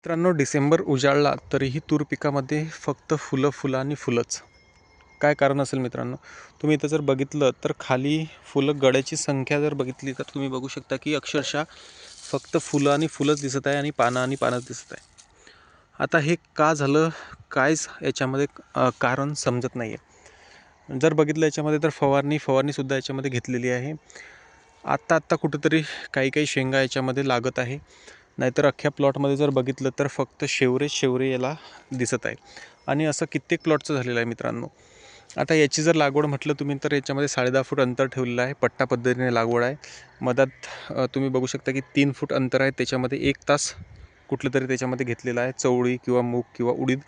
मित्रांनो, डिसेंबर उजाडला तरीही तूर पिकामध्ये फक्त फुलं आणि फुलंच. काय कारण असेल मित्रांनो? तुम्ही इथं जर बघितलं तर खाली फुलं गळ्याची संख्या जर बघितली तर तुम्ही बघू शकता की अक्षरशः फक्त फुलं आणि फुलंच दिसत आहे आणि पानं आणि पानच दिसत आहे. आता हे का झालं? कायच याच्यामध्ये कारण समजत नाही आहे. जर बघितलं याच्यामध्ये तर फवारणीसुद्धा याच्यामध्ये घेतलेली आहे. आत्ता कुठंतरी काही शेंगा याच्यामध्ये लागत आहे. नाहीतर अख्ख्या प्लॉटमध्ये जर बघितलं तर फक्त शेवरे याला दिसत आहे. आणि असं कित्येक प्लॉटचं झालेलं आहे मित्रांनो. आता याची जर लागवड म्हटलं तुम्ही तर याच्यामध्ये 10.5 फूट अंतर ठेवलेलं आहे. पट्टा पद्धतीने लागवड आहे. मधात तुम्ही बघू शकता की 3 फूट अंतर आहे. त्याच्यामध्ये 1 तास कुठलं तरी त्याच्यामध्ये घेतलेलं आहे. चवळी किंवा मूग किंवा उडीद.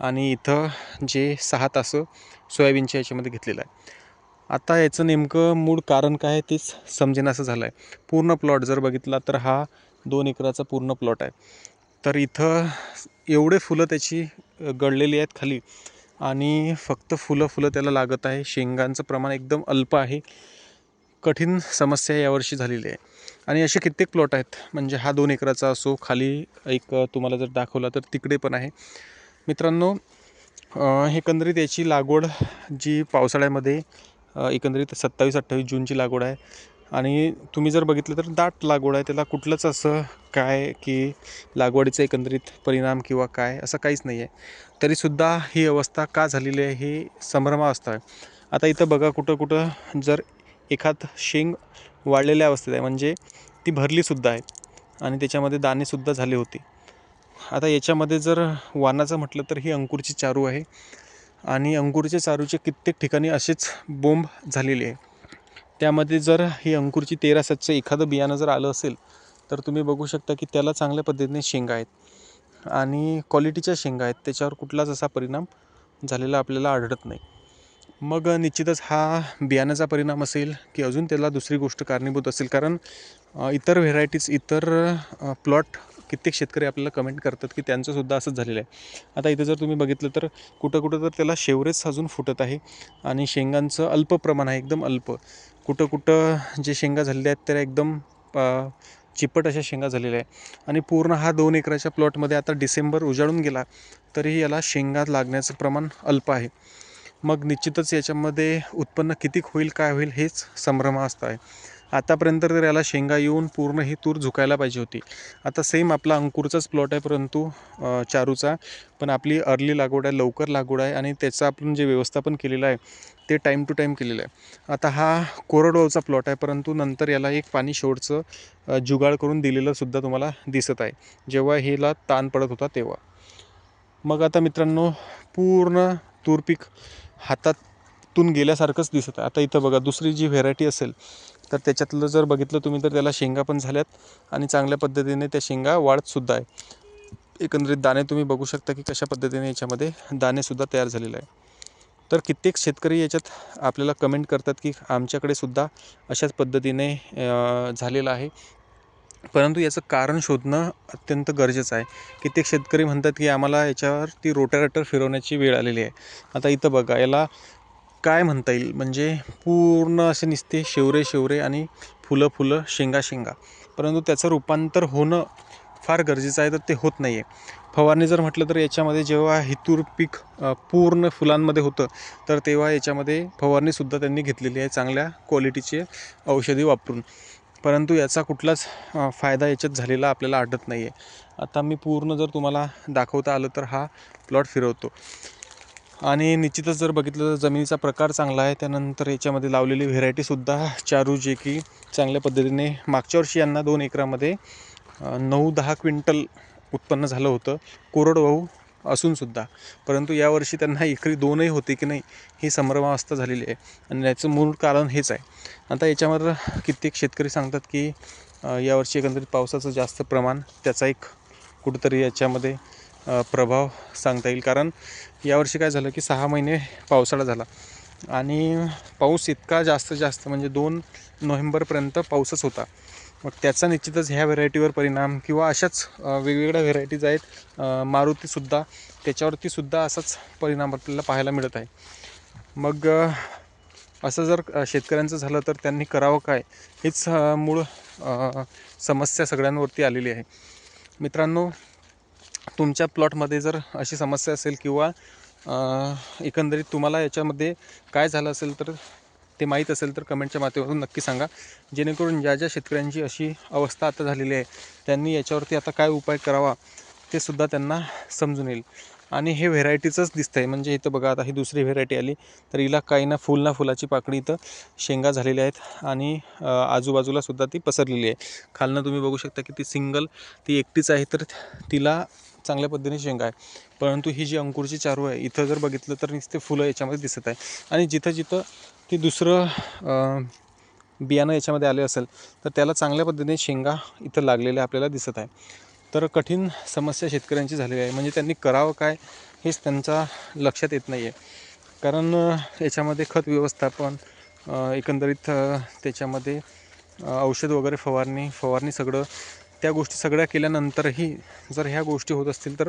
आणि इथं जे 6 तास सोयाबीनच्या याच्यामध्ये घेतलेलं आहे. आता याचं नेमकं मूळ कारण काय आहे तेच समजेनासं झालं आहे. पूर्ण प्लॉट जर बघितला तर हा 2 एकराचा पूर्ण प्लॉट आहे. तर इथं एवढे फुलं त्याची गळलेली आहेत खाली आणि फक्त फुलं त्याला लागत आहे. शेंगांचं प्रमाण एकदम अल्प आहे. कठीण समस्या यावर्षी झालेली आहे. आणि असे कित्येक प्लॉट आहेत. म्हणजे हा 2 एकराचा असो, खाली एक तुम्हाला जर दाखवला तर तिकडे पण आहे. मित्रांनो, एकंदरीत याची लागवड जी पावसाळ्यामध्ये एकंदरीत 27-28 जूनची लागवड आहे. आणि तुम्ही जर बघितलं तर दाट लागवड आहे. त्याला कुठलंच असं काय की लागवडीचा एकंदरीत परिणाम किंवा काय असं काहीच नाही आहे. तरीसुद्धा ही अवस्था का झालेली आहे ही संभ्रमावस्था आहे. आता इथं बघा कुठं जर एखाद शेंग वाळलेल्या अवस्थेत आहे म्हणजे ती भरलीसुद्धा आहे आणि त्याच्यामध्ये दाणेसुद्धा झाले होते. आता याच्यामध्ये जर वाणाचं म्हटलं तर ही अंकुरची चारू आहे आणि अंकुरच्या चारूचे कित्येक ठिकाणी असेच बोंब झालेले आहे. त्यामध्ये जर ही अंकुरची 13 एखादं बियाणं जर आलं असेल तर तुम्ही बघू शकता की त्याला चांगल्या पद्धतीने शेंगा आहेत आणि क्वालिटीच्या शेंगा आहेत. त्याच्यावर कुठलाच असा परिणाम झालेला आपल्याला आढळत नाही. मग निश्चितच हा बियाण्याचा परिणाम असेल की अजून त्याला दुसरी गोष्ट कारणीभूत असेल. कारण इतर व्हेरायटीज प्लॉट कित्येक शेतकरी आपल्याला कमेंट करतात की त्यांचंसुद्धा असंच झालेलं आहे. आता इथं जर तुम्ही बघितलं तर कुठं तर त्याला शेवरेच अजून फुटत आहे आणि शेंगांचं अल्प प्रमाण आहे, एकदम अल्प. कुठं जे शेंगा झालेल्या आहेत त्या एकदम चिपट अशा शेंगा झालेल्या आहे. आणि पूर्ण हा 2 एकराच्या प्लॉटमध्ये आता डिसेंबर उजाडून गेला तरीही याला शेंगा लागण्याचं प्रमाण अल्प आहे. मग निश्चितच याच्यामध्ये उत्पन्न किती होईल, काय होईल हेच संभ्रमावस्था आहे. आतापर्यंत तर याला शेंगा येऊन पूर्ण ही तूर झुकायला पाहिजे होती. आता सेम आपला अंकुरचाच प्लॉट आहे, परंतु चारूचा. पण आपली अर्ली लागवड आहे, लवकर लागवड आहे आणि त्याचं आपण जे व्यवस्थापन केलेलं आहे ते टाईम टू टाईम केलेलं आहे. आता हा कोरडवाहूचा प्लॉट आहे, परंतु नंतर याला एक पाणी शेवटचं जुगाड करून दिलेलं सुद्धा तुम्हाला दिसत आहे, जेव्हा ह्याला ताण पडत होता तेव्हा. मग आता मित्रांनो, पूर्ण तूर पीक हातातून गेल्यासारखंच दिसत आहे. आता इथं बघा, दुसरी जी व्हेरायटी असेल तर त्याच्यातलं जर बघितलं तुम्ही तर त्याला शेंगा पण झाल्यात आणि चांगल्या पद्धतीने त्या शेंगा वाढतसुद्धा आहे. एकंदरीत दाणे तुम्ही बघू शकता की कशा पद्धतीने याच्यामध्ये दाणेसुद्धा तयार झालेले आहे. तर कित्येक शेतकरी याच्यात आपल्याला कमेंट करतात की आमच्याकडे सुद्धा अशाच पद्धतीने झालेलं आहे. परंतु याचं कारण शोधणं अत्यंत गरजेचं आहे. कित्येक शेतकरी म्हणतात की आम्हाला याच्यावरती रोटावेटर फिरवण्याची वेळ आलेली आहे. आता इथं बघा, याला काय म्हणता येईल, म्हणजे पूर्ण असे नुसते शेवरे आणि फुलं शेंगा. परंतु त्याचं रूपांतर होणं फार गरजेचं आहे, तर ते होत नाही आहे. फवारणी जर म्हटलं तर याच्यामध्ये जेव्हा हे तूर पीक पूर्ण फुलांमध्ये होतं तर तेव्हा याच्यामध्ये फवारणीसुद्धा त्यांनी घेतलेली आहे, चांगल्या क्वालिटीचे औषधी वापरून. परंतु याचा कुठलाच फायदा याच्यात झालेला आपल्याला आढळत नाही आहे. आता मी पूर्ण जर तुम्हाला दाखवता आलं तर हा प्लॉट फिरवतो. आणि निश्चितच जर बघितलं तर जमिनीचा प्रकार चांगला आहे. त्यानंतर याच्यामध्ये लावलेली व्हेरायटीसुद्धा चारू, जे की चांगल्या पद्धतीने मागच्या वर्षी यांना 2 एकरामध्ये 9-10 क्विंटल उत्पन्न झालं होतं, कोरडवाहू असूनसुद्धा. परंतु यावर्षी त्यांना एकरी 2ही होते की नाही ही संभ्रमावस्था झालेली आहे आणि याचं मूळ कारण हेच आहे. आता याच्यावर कित्येक शेतकरी सांगतात की यावर्षी एकंदरीत पावसाचं जास्त प्रमाण त्याचा एक कुठंतरी याच्यामध्ये प्रभाव सांगता येईल. कारण यावर्षी काय झालं की 6 महिने पावसाळा झाला आणि पाऊस इतका जास्त म्हणजे 2 नोव्हेंबरपर्यंत पाऊसच होता. मग त्याचा निश्चितच ह्या व्हेरायटीवर परिणाम किंवा अशाच वेगवेगळ्या व्हेरायटीज आहेत, मारुतीसुद्धा, त्याच्यावरतीसुद्धा असाच परिणाम आपल्याला पाहायला मिळत आहे. मग असं जर शेतकऱ्यांचं झालं तर त्यांनी करावं काय, हेच मूळ समस्या सगळ्यांवरती आलेली आहे. मित्रांनो, तुमच्या प्लॉटमध्ये जर अशी समस्या असेल किंवा एकंदरीत तुम्हाला याच्यामध्ये काय झालं असेल तर ते माहीत असेल तर कमेंटच्या माध्यमातून नक्की सांगा, जेणेकरून ज्या ज्या शेतकऱ्यांची अशी अवस्था आता झालेली आहे त्यांनी याच्यावरती आता काय उपाय करावा ते सुद्धा त्यांना समजून येईल. आणि हे व्हेरायटीचंच दिसतं आहे. म्हणजे इथं बघा, आता ही दुसरी व्हेरायटी आली तर हिला काही ना फुलाची पाकळी इथं शेंगा झालेल्या आहेत आणि आजूबाजूला सुद्धा ती पसरलेली आहे. खालनं तुम्ही बघू शकता की ती एकटीच आहे तर तिला चांगल्या पद्धतीने शेंगा आहे. परंतु ही जी अंकुरची चारू आहे इथं जर बघितलं तर नुसते फुलं याच्यामध्ये दिसत आहे. आणि जिथं जिथं ती दुसरं बियाणं याच्यामध्ये आले असेल तर त्याला चांगल्या पद्धतीने शेंगा इथं लागलेल्या आपल्याला दिसत आहे. तर कठीण समस्या शेतकऱ्यांची झालेली आहे. म्हणजे त्यांनी करावं काय हेच त्यांच्या लक्षात येत नाही आहे. कारण याच्यामध्ये खत व्यवस्थापन, एकंदरीत त्याच्यामध्ये औषध वगैरे फवारणी सगळं त्या गोष्टी सगळ्या केल्यानंतरही जर ह्या गोष्टी होत असतील तर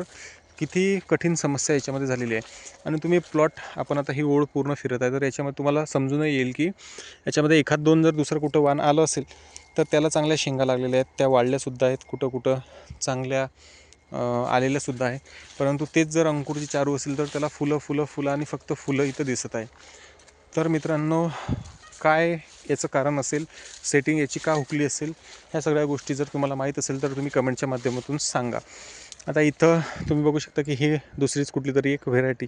किती कठीण समस्या याच्यामध्ये झालेली आहे. आणि तुम्ही प्लॉट, आपण आता ही ओळ पूर्ण फिरत आहे तर याच्यामध्ये तुम्हाला समजून येईल की याच्यामध्ये एखाद दोन जर दुसरं कुठं वाण आलं असेल तर त्याला चांगल्या शेंगा लागलेल्या आहेत, त्या वाढल्यासुद्धा आहेत, कुठं कुठं चांगल्या आलेल्यासुद्धा आहे. परंतु तेच जर अंकुरची चारू असेल तर त्याला फुलं आणि फक्त फुलं इथं दिसत आहे. तर मित्रांनो, काय याचं कारण असेल, सेटिंग याची का हुकली असेल, ह्या सगळ्या गोष्टी जर तुम्हाला माहीत असेल तर तुम्ही कमेंटच्या माध्यमातून सांगा. आता इथं तुम्ही बघू शकता की ही दुसरीच कुठली तरी एक व्हेरायटी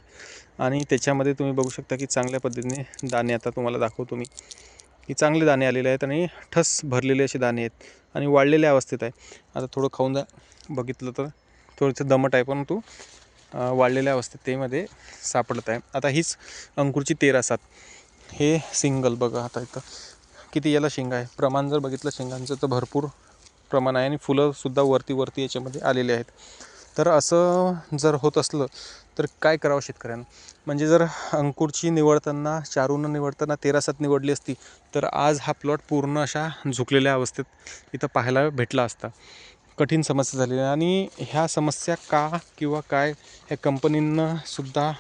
आणि त्याच्यामध्ये तुम्ही बघू शकता की चांगल्या पद्धतीने दाणे, आता तुम्हाला दाखवतो मी की चांगले दाणे आलेले आहेत आणि ठस भरलेले असे दाणे आहेत आणि वाळलेल्या अवस्थेत आहे. आता थोडं खाऊन बघितलं तर थोडंसं दमट आहे, परंतु वाळलेल्या अवस्थेत त्यामध्ये सापडत आहे. आता हीच अंकुरची 13-7 हे सिंगल बघा. आता इथं किती याला शेंगा आहे, प्रमाण जर बघितलं शेंगांचं तर भरपूर प्रमाण आहे आणि फुलंसुद्धा वरती याच्यामध्ये आलेले आहेत. तर असं जर होत असलं तर काय करावं शेतकऱ्यांना. म्हणजे जर अंकुरची निवडताना, चारून निवडताना 13-7 निवडली असती तर आज हा प्लॉट पूर्ण अशा झुकलेल्या अवस्थेत इथं पाहायला भेटला असता. कठीण समस्या झालेली आहे आणि ह्या समस्या का किंवा काय ह्या कंपनींनासुद्धा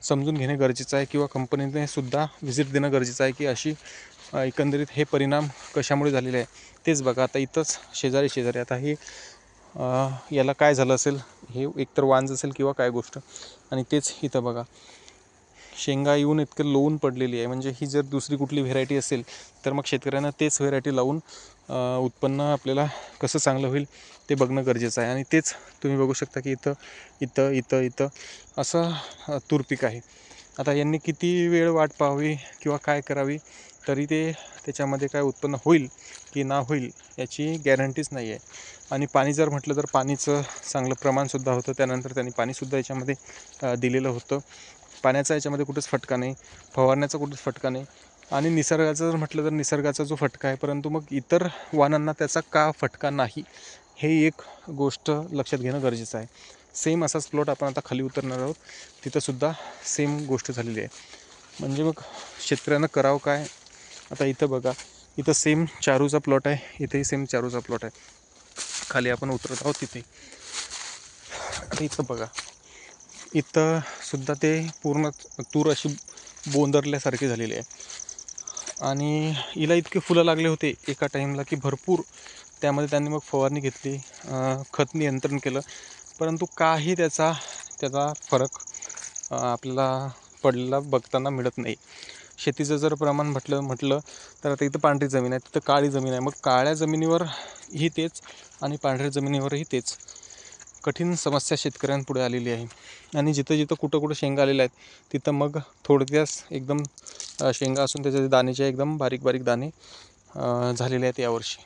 समजून घेणे गरजेचं आहे किंवा कंपनीने सुद्धा व्हिजिट देणं गरजेचं आहे की अशी एकंदरीत हे परिणाम कशामुळे झालेले आहे तेच बघा. आता इथंच शेजारी आता हे याला काय झालं असेल, हे एकतर वांज असेल किंवा काय गोष्ट, आणि तेच इथं बघा शेंगा येऊन इतकं लोवून पडलेली आहे. म्हणजे ही जर दुसरी कुठली व्हेरायटी असेल तर मग शेतकऱ्यांना तेच व्हेरायटी लावून उत्पन्न आपल्याला कसं चांगलं होईल ते बघणं गरजेचं आहे. आणि तेच तुम्ही बघू शकता की इथं असं तूर पीक आहे. आता यांनी किती वेळ वाट पाहावी किंवा काय करावी तरी ते त्याच्यामध्ये काय उत्पन्न होईल की ना होईल याची गॅरंटीच नाही आहे. आणि पाणी जर म्हटलं तर पाणीचं चांगलं प्रमाणसुद्धा होतं, त्यानंतर त्यांनी पाणीसुद्धा याच्यामध्ये दिलेलं होतं. पाण्याचा याच्यामध्ये कुठंच फटका नाही, फवारण्याचा कुठंच फटका नाही. आणि निसर्गाचं जर म्हटलं तर निसर्गाचा जो फटका आहे, परंतु मग इतर वाहनांना त्याचा का फटका नाही हे एक गोष्ट लक्षात घेणं गरजेचं आहे. सेम असाच प्लॉट आपण आता खाली उतरणार आहोत, तिथंसुद्धा सेम गोष्ट झालेली आहे. म्हणजे मग शेतकऱ्यांना करावं काय. आता इथं बघा, इथं सेम चारूचा प्लॉट आहे, इथेही सेम चारूचा प्लॉट आहे. खाली आपण उतरत आहोत तिथे. आता इथं बघा, इथं सुद्धा ते पूर्ण तूर अशी बोंदरल्यासारखी झालेली आहे आणि हिला इतके फुलं लागले होते एका टाईमला की भरपूर. त्यामध्ये त्यांनी मग फवारणी घेतली, खत नियंत्रण केलं, परंतु काही त्याचा फरक आपल्याला पडलेला बघताना मिळत नाही. शेतीचं जर प्रमाण म्हटलं तर आता इथं पांढरी जमीन आहे, तिथं काळी जमीन आहे. मग काळ्या जमिनीवरही तेच आणि पांढऱ्या जमिनीवरही तेच. कठीण समस्या शेतकऱ्यांपुढे आलेली आहे. आणि जिथं कुठं शेंगा आलेल्या आहेत तिथं मग थोडक्यास एकदम शेंगा असून त्याचे दाणेचे एकदम बारीक दाणे झालेले आहेत यावर्षी.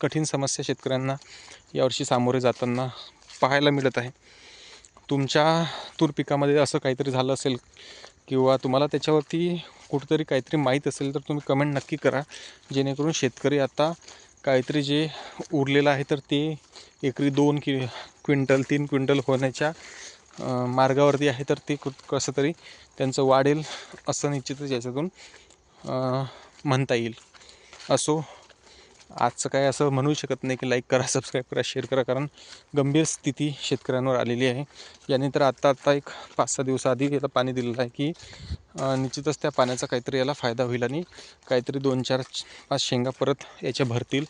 कठीण समस्या शेतकऱ्यांना यावर्षी सामोरे जाताना पाहायला मिळत आहे. तुमच्या तूर पिकामध्ये असं काहीतरी झालं असेल किंवा तुम्हाला त्याच्यावरती कुठंतरी काहीतरी माहीत असेल तर तुम्ही कमेंट नक्की करा, जेणेकरून शेतकरी आता काहीतरी जे उरलेलं आहे तर ते एकरी 2 क्विंटल 3 क्विंटल होण्याच्या मार्गावरती आहे. तर ते कसं तरी त्यांचं वाढेल असं निश्चितच याच्यातून म्हणता येईल. असो, आजचं काय असं म्हणू शकत नाही की लाईक करा, सबस्क्राईब करा, शेअर करा, कारण गंभीर स्थिती शेतकऱ्यांवर आलेली आहे. याने तर आता एक 5-6 दिवसाआधी याला पाणी दिलेलं आहे की निश्चितच त्या पाण्याचा काहीतरी याला फायदा होईल आणि काहीतरी 2-4-5 शेंगा परत याच्या भरतील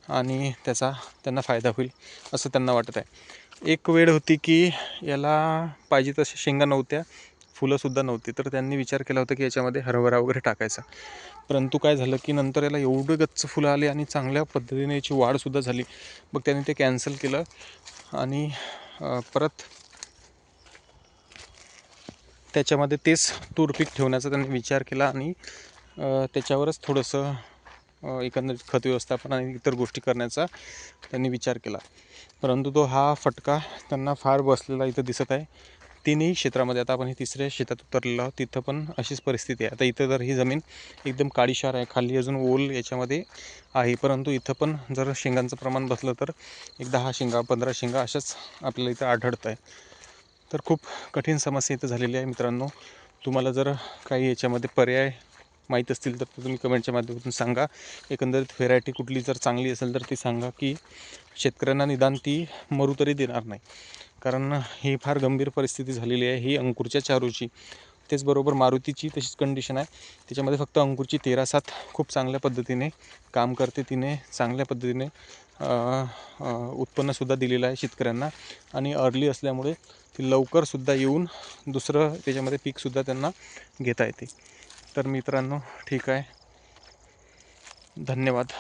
आणि त्याचा त्यांना फायदा होईल असं त्यांना वाटत आहे. एक वेळ होती की याला पाहिजे तशा शेंगा नव्हत्या, फुलंसुद्धा नव्हती, तर त्यांनी विचार केला होता की याच्यामध्ये हरभरा वगैरे टाकायचा. परंतु काय झालं की नंतर याला एवढं गच्च फुलं आली आणि चांगल्या पद्धतीने याची वाढसुद्धा झाली. मग त्याने ते कॅन्सल केलं आणि परत त्याच्यामध्ये तेच तूर पीक ठेवण्याचा त्यांनी विचार केला आणि त्याच्यावरच थोडंसं एकंदरीत खत व्यवस्थापन आणि इतर गोष्टी करण्याचा त्यांनी विचार केला. परंतु तो हा फटका त्यांना फार बसलेला इथं दिसत आहे. तिन्ही क्षेत्रामध्ये, आता आपण हे तिसऱ्या शेतात उतरलेलो आहोत, तिथं पण अशीच परिस्थिती आहे. आता इथं तर ही जमीन एकदम काळीशार आहे, खाली अजून ओल याच्यामध्ये आहे, परंतु इथं पण जर शेंगांचं प्रमाण बसलं तर एक 10 शेंगा 15 शेंगा अशाच आपल्याला इथं आढळत आहे. तर खूप कठीण समस्या इथं झालेली आहे मित्रांनो. तुम्हाला जर काही याच्यामध्ये पर्याय माहीत असतील तर तुम्ही कमेंटच्या माध्यमातून सांगा. एकंदरीत व्हेरायटी कुठली जर चांगली असेल तर ती सांगा, की शेतकऱ्यांना निदान ती मरू तरी देणार नाही. कारण ही फार गंभीर परिस्थिती झालेली आहे ही अंकुरच्या चारूची. तेचबरोबर मारुतीची तशीच कंडिशन आहे. त्याच्यामध्ये फक्त अंकुरची 13-7 खूप चांगल्या पद्धतीने काम करते. तिने चांगल्या पद्धतीने उत्पन्नसुद्धा दिलेलं आहे शेतकऱ्यांना आणि अर्ली असल्यामुळे ती लवकरसुद्धा येऊन दुसरं त्याच्यामध्ये पीकसुद्धा त्यांना घेता येते. तर मित्रांनो, ठीक आहे, धन्यवाद.